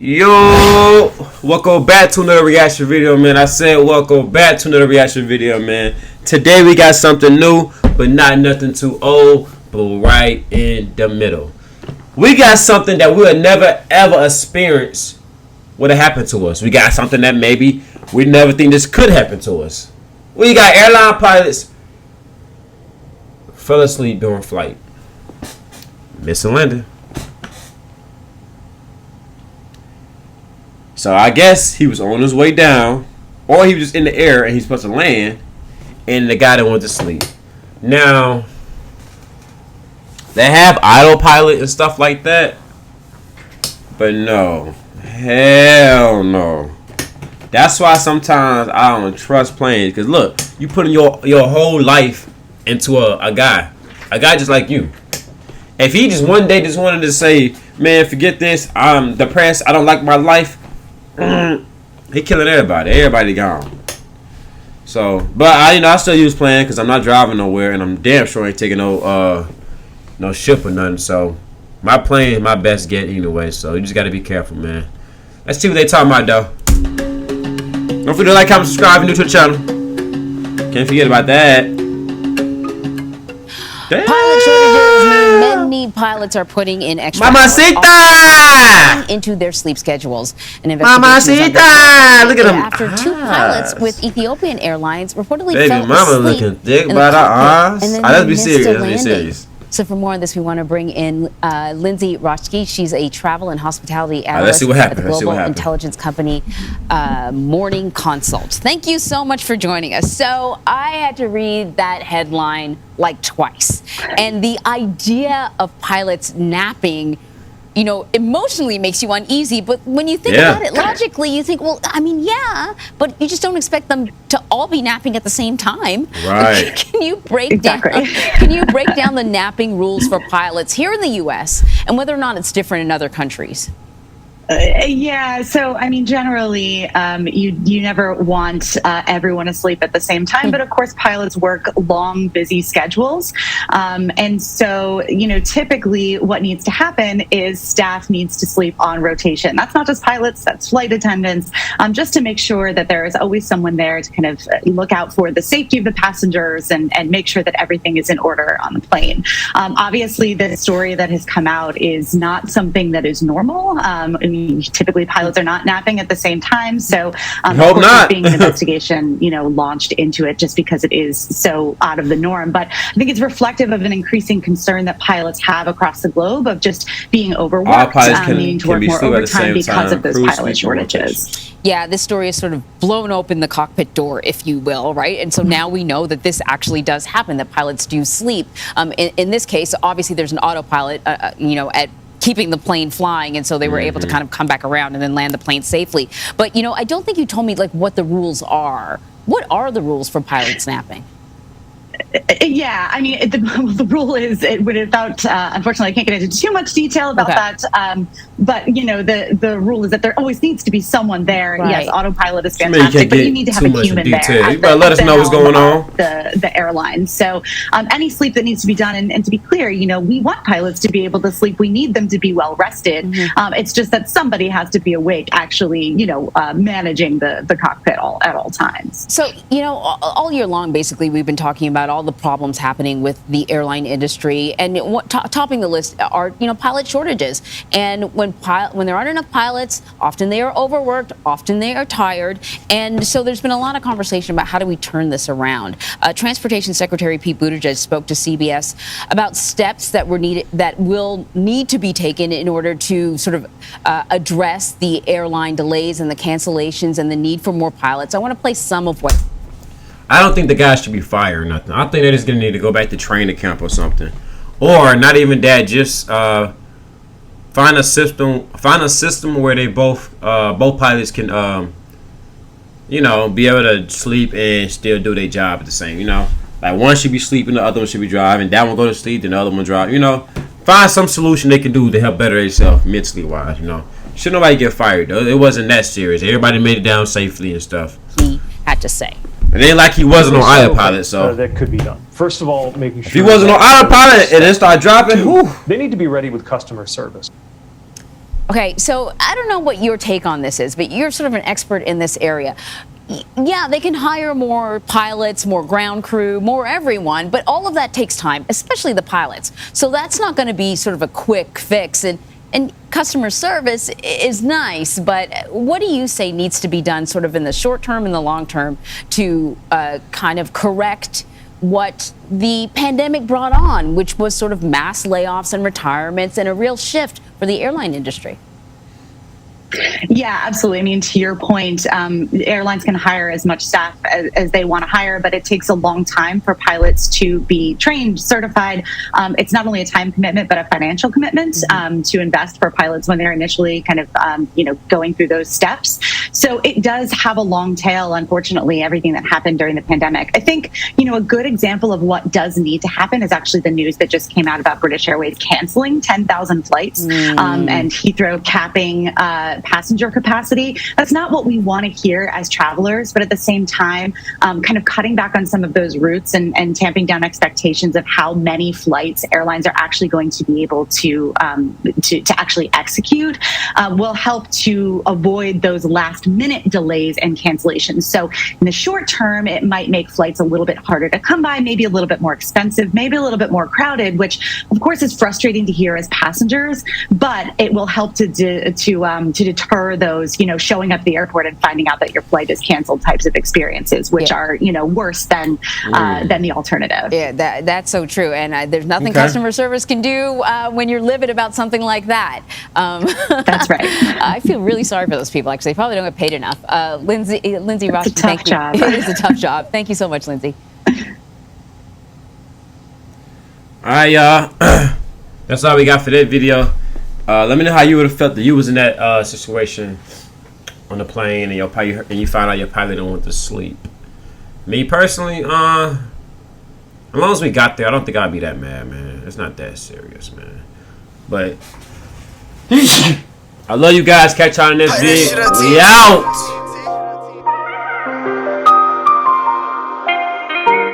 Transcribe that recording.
Yo, welcome back to another reaction video, man. I said welcome back to another reaction video, man. Today we got something new, but not nothing too old, but right in the middle. We got something that we would never ever experience would have happened to us. We got something that maybe we never think this could happen to us. We got airline pilots fell asleep during flight. Missing landing. So I guess he was on his way down, or he was just in the air and he's supposed to land, and the guy that went to sleep. Now, they have autopilot and stuff like that, but no, hell no. That's why sometimes I don't trust planes, because look, you putting your whole life into a guy just like you. If he just one day just wanted to say, man, forget this, I'm depressed, I don't like my life, he killing everybody. Everybody gone. So, but I still use plane because I'm not driving nowhere, and I'm damn sure ain't taking no ship or nothing. So, my plane is my best get either way. So you just got to be careful, man. Let's see what they talking about though. Don't forget to like, comment, subscribe, if you're new to the channel. Can't forget about that. Damn. Pilot shortages mean many pilots are putting in extra Mamacita into their sleep schedules. An Mamacita, look at them. After two pilots with Ethiopian Airlines reportedly baby fell mama asleep looking thick by the eyes. Let's be serious. Let's be serious. So for more on this, we want to bring in Lindsay Roschke. She's a travel and hospitality analyst let's see what happened. at the global intelligence company Morning Consult. Thank you so much for joining us. So I had to read that headline like twice. And the idea of pilots napping, emotionally makes you uneasy. But when you think about it logically, you think, well, I mean, yeah, but you just don't expect them to all be napping at the same time. Right. Can you break down the napping rules for pilots here in the U.S. and whether or not it's different in other countries? Yeah, so I mean, generally, you never want everyone asleep at the same time, but of course, pilots work long, busy schedules, and so typically, what needs to happen is staff needs to sleep on rotation. That's not just pilots; that's flight attendants, just to make sure that there is always someone there to kind of look out for the safety of the passengers and make sure that everything is in order on the plane. Obviously, the story that has come out is not something that is normal. Typically pilots are not napping at the same time, so hope not. Being an investigation launched into it just because it is so out of the norm. But I think it's reflective of an increasing concern that pilots have across the globe of just being overworked, needing to work more overtime because of those pilot shortages. Yeah, this story has sort of blown open the cockpit door, if you will, right? And so now we know that this actually does happen, that pilots do sleep. In this case, obviously there's an autopilot, at keeping the plane flying, and so they were able to kind of come back around and then land the plane safely. But I don't think you told me what the rules are. What are the rules for pilot napping? Yeah, I mean, the rule is, without, unfortunately, I can't get into too much detail about that. But the rule is that there always needs to be someone there. Right. Yes, autopilot is fantastic, but you need to have a human there. You better let us know what's going on. The airline. So any sleep that needs to be done, and to be clear, we want pilots to be able to sleep. We need them to be well rested. It's just that somebody has to be awake, actually, managing the cockpit at all times. So all year long, basically, we've been talking about all the problems happening with the airline industry, and topping the list are pilot shortages. And when there aren't enough pilots, often they are overworked, often they are tired, and so there's been a lot of conversation about how do we turn this around. Transportation Secretary Pete Buttigieg spoke to CBS about steps that will need to be taken in order to sort of address the airline delays and the cancellations and the need for more pilots. I want to play some of what. I don't think the guy should be fired or nothing. I think they're just gonna need to go back to training camp or something, or not even that. Just find a system where they both pilots can be able to sleep and still do their job at the same. Like one should be sleeping, the other one should be driving. That one go to sleep, then the other one drive. Find some solution they can do to help better themselves mentally wise. Should nobody get fired though. It wasn't that serious. Everybody made it down safely and stuff. He had to say. It ain't like he wasn't on autopilot, so that could be done. First of all, making sure if he wasn't on autopilot and then start dropping, they need to be ready with customer service. Okay, so I don't know what your take on this is, but you're sort of an expert in this area. Yeah, they can hire more pilots, more ground crew, more everyone, but all of that takes time, especially the pilots. So that's not going to be sort of a quick fix. And customer service is nice, but what do you say needs to be done sort of in the short term and the long term to kind of correct what the pandemic brought on, which was sort of mass layoffs and retirements and a real shift for the airline industry? Yeah, absolutely. I mean, to your point, airlines can hire as much staff as they want to hire, but it takes a long time for pilots to be trained, certified. It's not only a time commitment, but a financial commitment to invest for pilots when they're initially kind of, going through those steps. So it does have a long tail, unfortunately, everything that happened during the pandemic. I think, a good example of what does need to happen is actually the news that just came out about British Airways canceling 10,000 flights and Heathrow capping passenger capacity. That's not what we want to hear as travelers, but at the same time, kind of cutting back on some of those routes and tamping down expectations of how many flights airlines are actually going to be able to actually execute will help to avoid those last minute delays and cancellations. So in the short term, it might make flights a little bit harder to come by, maybe a little bit more expensive, maybe a little bit more crowded, which of course is frustrating to hear as passengers, but it will help to deter those, showing up at the airport and finding out that your flight is canceled types of experiences, which are, worse than the alternative. Yeah, that's so true. And there's nothing customer service can do when you're livid about something like that. That's right. I feel really sorry for those people. Actually, they probably don't get paid enough. Lindsay Ross, it's a tough job. It is a tough job. Thank you so much, Lindsay. All right, y'all. That's all we got for that video. Let me know how you would have felt that you was in that situation on the plane and you found out your pilot don't want to sleep. Me personally, as long as we got there, I don't think I'd be that mad, man. It's not that serious, man. But I love you guys. Catch y'all in this video. We out.